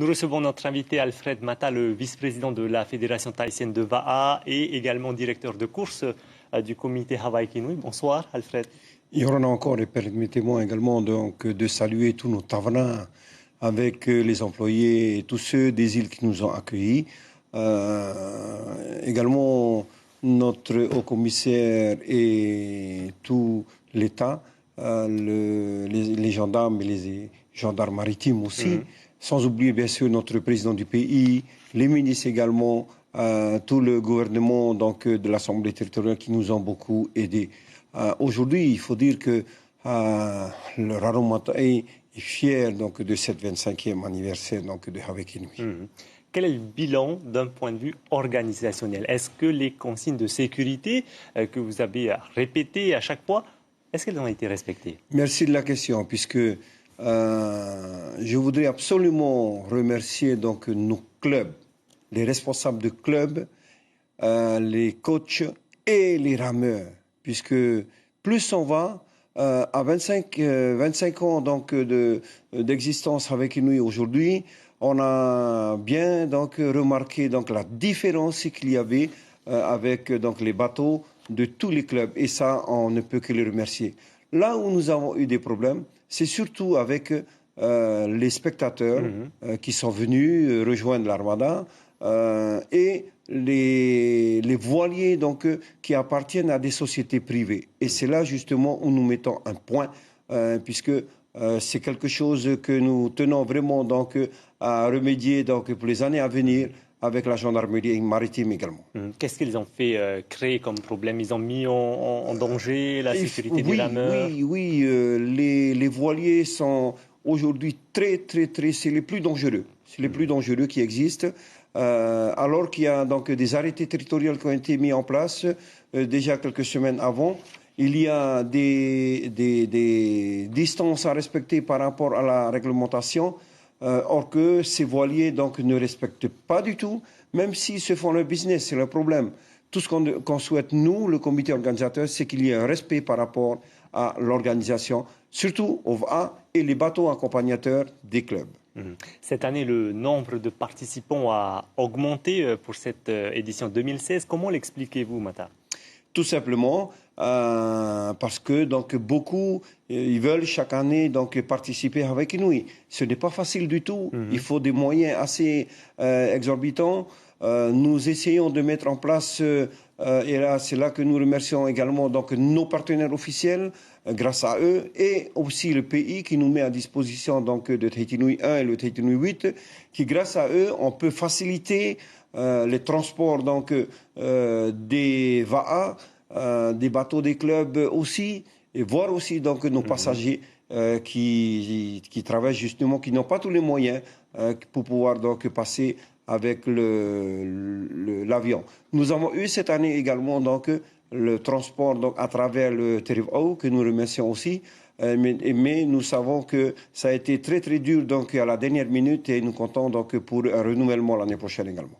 Nous recevons notre invité Alfred Mata, le vice-président de la Fédération tahitienne de Va'a et également directeur de course du comité Hawaii Kinui. Bonsoir Alfred. Il y en a encore et permettez-moi également donc, de saluer tous nos tavernas avec les employés et tous ceux des îles qui nous ont accueillis. Également notre haut-commissaire et tout l'État, les gendarmes et les gendarmes maritimes aussi, sans oublier bien sûr notre président du pays, les ministres également, tout le gouvernement donc, de l'Assemblée territoriale qui nous ont beaucoup aidés. Aujourd'hui, il faut dire que le Raron Mata'i est fier donc, de cette 25e anniversaire donc, de Hawaii Kinui. Quel est le bilan d'un point de vue organisationnel? Est-ce que les consignes de sécurité que vous avez répétées à chaque fois, est-ce qu'elles ont été respectées? Merci de la question, puisque je voudrais absolument remercier donc, nos clubs, les responsables de clubs, les coachs et les rameurs, puisque plus on va, à 25 ans donc, d'existence avec nous aujourd'hui, on a bien donc, remarqué donc, la différence qu'il y avait avec donc, les bateaux de tous les clubs. Et ça, on ne peut que les remercier. Là où nous avons eu des problèmes, c'est surtout avec les spectateurs qui sont venus rejoindre l'Armada et les voiliers donc, qui appartiennent à des sociétés privées. Et c'est là justement où nous mettons un point, puisque c'est quelque chose que nous tenons vraiment donc, à remédier donc, pour les années à venir avec la gendarmerie maritime également. Qu'est-ce qu'ils ont fait créer comme problème? Ils ont mis en danger la sécurité des rameurs? Oui, les voiliers sont aujourd'hui très, c'est les plus dangereux. C'est les plus dangereux qui existent. Alors qu'il y a donc des arrêtés territoriaux qui ont été mis en place déjà quelques semaines avant. Il y a des distances à respecter par rapport à la réglementation, or que ces voiliers donc, ne respectent pas du tout, même s'ils se font leur business, c'est le problème. Tout ce qu'on souhaite, nous, le comité organisateur, c'est qu'il y ait un respect par rapport à l'organisation, surtout au VA et les bateaux accompagnateurs des clubs. Cette année, le nombre de participants a augmenté pour cette édition 2016. Comment l'expliquez-vous, Mata? Tout simplement parce que donc, beaucoup ils veulent chaque année donc, participer avec nous. Ce n'est pas facile du tout. Il faut des moyens assez exorbitants. Nous essayons de mettre en place, et là, c'est là que nous remercions également donc, nos partenaires officiels, grâce à eux, et aussi le pays qui nous met à disposition donc, de Tahiti Nui 1 et le Tahiti Nui 8, qui grâce à eux, on peut faciliter les transports donc, des VAA, des bateaux des clubs aussi, et voir aussi donc, nos passagers qui travaillent justement, qui n'ont pas tous les moyens pour pouvoir donc, passer avec l'avion. Nous avons eu cette année également donc, le transport donc, à travers le Terivao, que nous remercions aussi, mais nous savons que ça a été très dur donc, à la dernière minute et nous comptons donc, pour un renouvellement l'année prochaine également.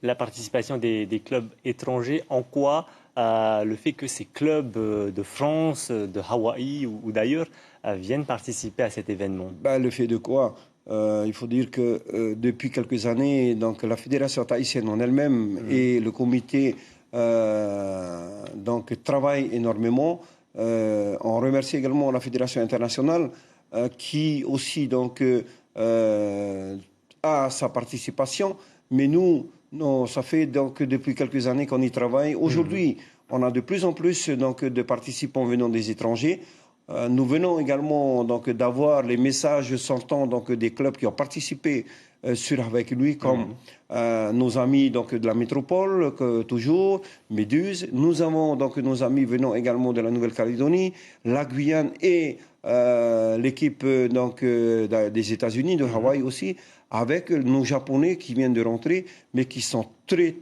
La participation des clubs étrangers, en quoi le fait que ces clubs de France, de Hawaï ou d'ailleurs viennent participer à cet événement? Le fait de quoi? Il faut dire que depuis quelques années, donc, la Fédération tahitienne en elle-même et le comité donc, travaillent énormément. On remercie également la Fédération internationale qui aussi donc, a sa participation. Mais nous, ça fait donc, depuis quelques années qu'on y travaille. Aujourd'hui, on a de plus en plus donc, de participants venant des étrangers. Nous venons également donc, d'avoir les messages sortant donc, des clubs qui ont participé sur Avec lui, comme nos amis donc, de la métropole, toujours, Méduse. Nous avons donc, nos amis venant également de la Nouvelle-Calédonie, la Guyane et l'équipe donc, des États-Unis, de Hawaï aussi, avec nos Japonais qui viennent de rentrer, mais qui sont très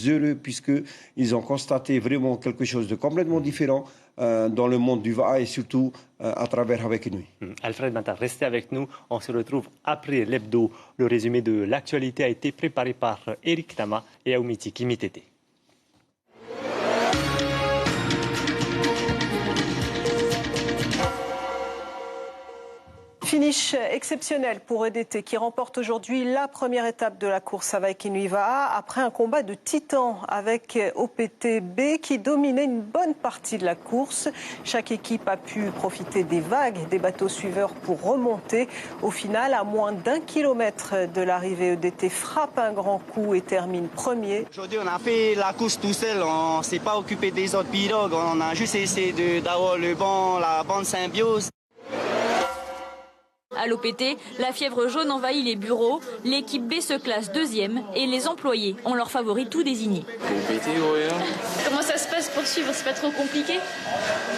heureux puisqu'ils ont constaté vraiment quelque chose de complètement différent dans le monde du VA et surtout à travers Avec nous. Alfred Mata, restez avec nous. On se retrouve après l'hebdo. Le résumé de l'actualité a été préparé par Eric Tama et Aumiti Kimitete. Finish exceptionnel pour EDT qui remporte aujourd'hui la première étape de la course à Vaikinui-Va'a après un combat de titans avec OPTB qui dominait une bonne partie de la course. Chaque équipe a pu profiter des vagues des bateaux suiveurs pour remonter. Au final, à moins d'1 kilomètre de l'arrivée, EDT frappe un grand coup et termine premier. Aujourd'hui, on a fait la course tout seul. On ne s'est pas occupé des autres pilotes. On a juste essayé d'avoir la bonne symbiose. À l'OPT, la fièvre jaune envahit les bureaux, l'équipe B se classe deuxième et les employés ont leurs favoris tout désignés. Comment ça se passe pour suivre? C'est pas trop compliqué?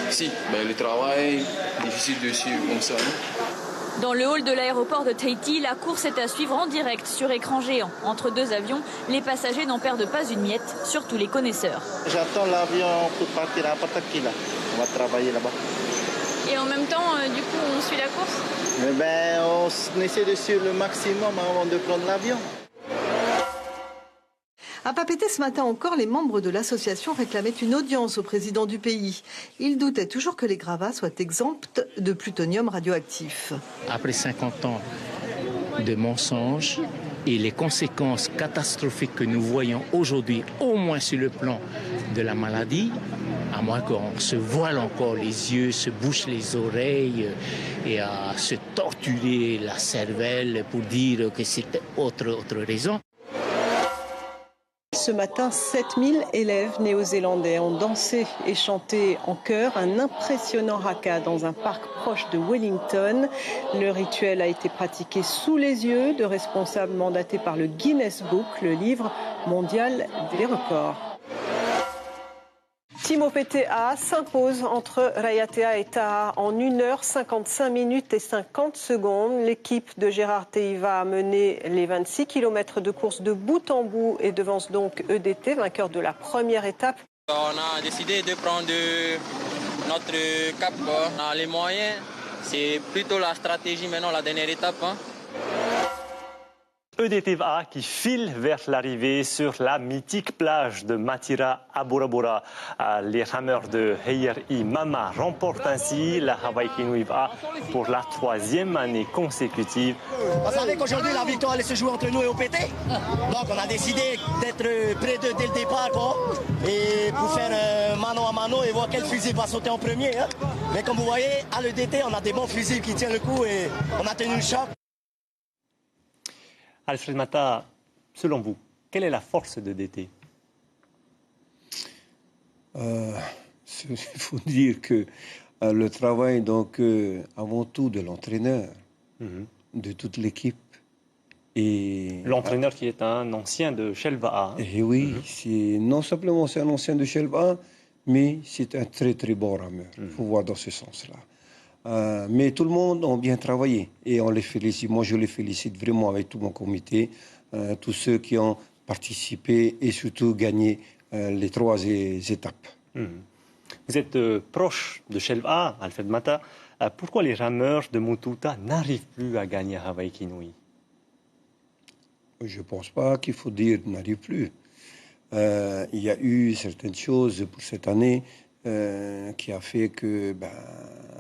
Si, le travail, difficile de suivre comme ça. Dans le hall de l'aéroport de Tahiti, la course est à suivre en direct sur écran géant. Entre deux avions, les passagers n'en perdent pas une miette, surtout les connaisseurs. J'attends l'avion pour partir à Patakila. On va travailler là-bas. Et en même temps, du coup, on suit la course? On essaie de suivre le maximum avant de prendre l'avion. À Papeete, ce matin encore, les membres de l'association réclamaient une audience au président du pays. Ils doutaient toujours que les gravats soient exempts de plutonium radioactif. Après 50 ans de mensonges et les conséquences catastrophiques que nous voyons aujourd'hui, au moins sur le plan de la maladie, à moins qu'on se voile encore les yeux, se bouche les oreilles et à se torturer la cervelle pour dire que c'était autre raison. Ce matin, 7000 élèves néo-zélandais ont dansé et chanté en chœur un impressionnant haka dans un parc proche de Wellington. Le rituel a été pratiqué sous les yeux de responsables mandatés par le Guinness Book, le livre mondial des records. Team OPTA s'impose entre Rayatea et Taha en 1h55 minutes et 50 secondes. L'équipe de Gérard Teiva a mené les 26 km de course de bout en bout et devance donc EDT, vainqueur de la première étape. On a décidé de prendre notre cap. On a les moyens, c'est plutôt la stratégie maintenant, la dernière étape. EDT Va'a qui file vers l'arrivée sur la mythique plage de Matira à Bora Bora. Les rameurs de Heieri Mama remportent ainsi la Vaikinui Va'a pour la 3e année consécutive. On savait qu'aujourd'hui la victoire allait se jouer entre nous et OPT. Donc on a décidé d'être près d'eux dès le départ et pour faire mano à mano et voir quel fusil va sauter en premier. Mais comme vous voyez, à l'EDT, on a des bons fusils qui tiennent le coup et on a tenu le choc. Alfred Mata, selon vous, quelle est la force de DT? Il faut dire que le travail, donc, avant tout, de l'entraîneur, de toute l'équipe. L'entraîneur qui est un ancien de Shell Va'a. Et oui, non simplement c'est un ancien de Shell Va'a, mais c'est un très très bon rameur. Il faut voir dans ce sens-là. Mais tout le monde a bien travaillé et on les félicite. Moi, je les félicite vraiment avec tout mon comité, tous ceux qui ont participé et surtout gagné les 3 étapes. Vous êtes proche de Shell Va'a, Alfred Mata. Pourquoi les rameurs de Mututa n'arrivent plus à gagner à Vaikinui? Je ne pense pas qu'il faut dire n'arrive plus. Il y a eu certaines choses pour cette année qui a fait que,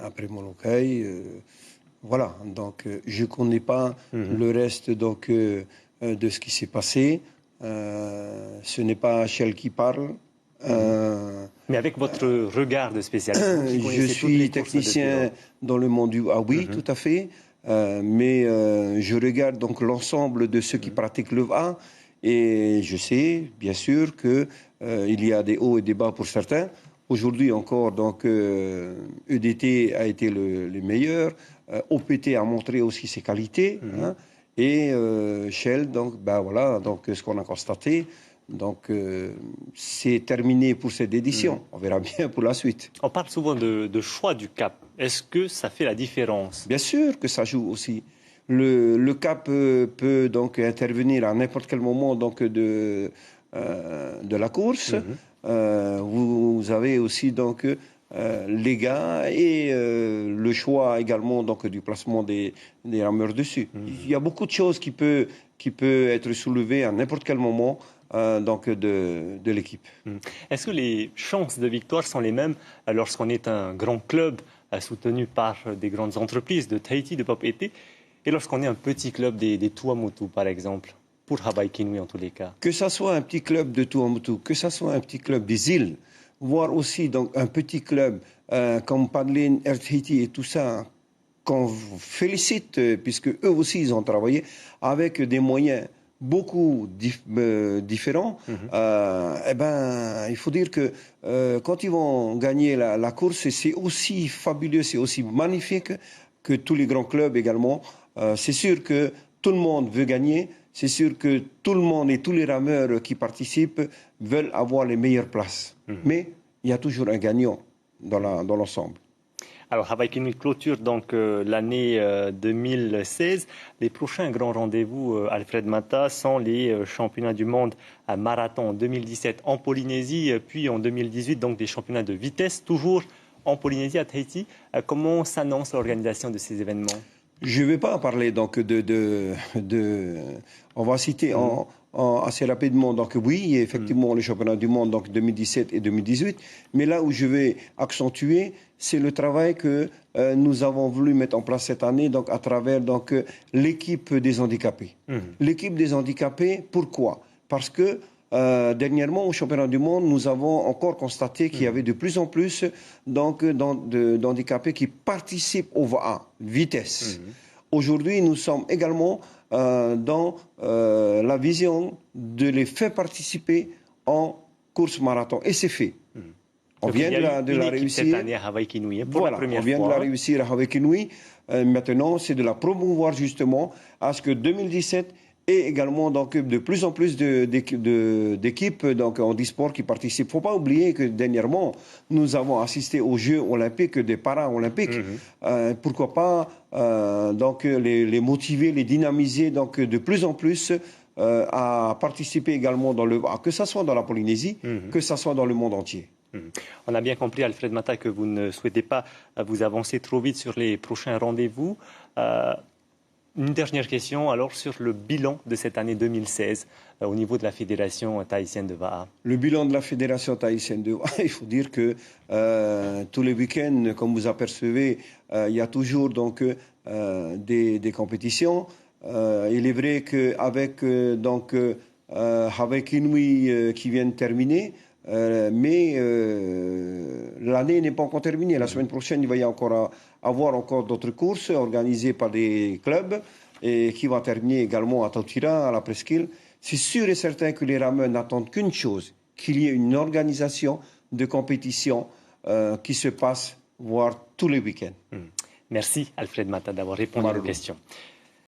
après Molokai, voilà. Donc, je ne connais pas le reste donc, de ce qui s'est passé. Ce n'est pas Shell qui parle. Mais avec votre regard de spécialiste, je suis technicien dans le monde du... Ah oui, tout à fait. Mais je regarde donc l'ensemble de ceux qui pratiquent le VA et je sais, bien sûr, qu'il y a des hauts et des bas pour certains. Aujourd'hui encore, donc, EDT a été le meilleur. OPT a montré aussi ses qualités. Et Shell, donc, voilà, donc, ce qu'on a constaté. Donc, c'est terminé pour cette édition. On verra bien pour la suite. On parle souvent de choix du cap. Est-ce que ça fait la différence? Bien sûr que ça joue aussi. Le cap peut donc intervenir à n'importe quel moment donc, de la course. Vous avez aussi donc les gars et le choix également donc du placement des rameurs dessus. Il y a beaucoup de choses qui peut être soulevées à n'importe quel moment donc de l'équipe. Est-ce que les chances de victoire sont les mêmes lorsqu'on est un grand club soutenus par des grandes entreprises de Tahiti, de propriété. Et lorsqu'on est un petit club des Tuamotu, par exemple, pour Hawaii Kinui en tous les cas. Que ce soit un petit club de Tuamotu, que ce soit un petit club des îles, voire aussi donc, un petit club comme Padlin, Air Tahiti et tout ça, qu'on félicite, puisque eux aussi, ils ont travaillé avec des moyens beaucoup différents. Eh ben, il faut dire que quand ils vont gagner la course, c'est aussi fabuleux, c'est aussi magnifique que tous les grands clubs également. C'est sûr que tout le monde veut gagner. C'est sûr que tout le monde et tous les rameurs qui participent veulent avoir les meilleures places. Mais il y a toujours un gagnant dans l'ensemble. Alors, Hawaii Kinui clôture donc l'année 2016. Les prochains grands rendez-vous, Alfred Mata, sont les championnats du monde à marathon en 2017 en Polynésie, puis en 2018, donc des championnats de vitesse, toujours en Polynésie, à Tahiti. Comment s'annonce l'organisation de ces événements ? Je ne vais pas en parler donc on va citer assez rapidement. Donc oui, effectivement, les championnats du monde donc 2017 et 2018. Mais là où je vais accentuer, c'est le travail que nous avons voulu mettre en place cette année, donc à travers donc l'équipe des handicapés. L'équipe des handicapés, pourquoi ? Parce que dernièrement, au championnat du monde, nous avons encore constaté qu'il y avait de plus en plus d'handicapés qui participent au VAA, vitesse. Aujourd'hui, nous sommes également dans la vision de les faire participer en course marathon. Et c'est fait. On vient de la réussir cette année à Hawaii Kinui, pour la première fois. On vient de la réussir à Hawaii Kinui. Maintenant, c'est de la promouvoir justement à ce que 2017 et également donc, de plus en plus d'équipes donc, en e-sport qui participent. Il ne faut pas oublier que dernièrement, nous avons assisté aux Jeux olympiques des Paralympiques. Pourquoi pas donc, les motiver, les dynamiser donc, de plus en plus à participer également dans que ce soit dans la Polynésie, que ce soit dans le monde entier. On a bien compris, Alfred Mata, que vous ne souhaitez pas vous avancer trop vite sur les prochains rendez-vous. Une dernière question alors sur le bilan de cette année 2016 au niveau de la Fédération tahitienne de VAA. Le bilan de la Fédération tahitienne de VAA, il faut dire que tous les week-ends, comme vous apercevez, il y a toujours donc, des compétitions. Il est vrai qu'avec Hawaii Kinui qui vient de terminer, mais l'année n'est pas encore terminée. La semaine prochaine, il va y avoir encore d'autres courses organisées par des clubs et qui vont terminer également à Tautira, à la Presqu'île. C'est sûr et certain que les rameurs n'attendent qu'une chose, qu'il y ait une organisation de compétition qui se passe, voire tous les week-ends. Merci Alfred Mata d'avoir répondu à nos questions.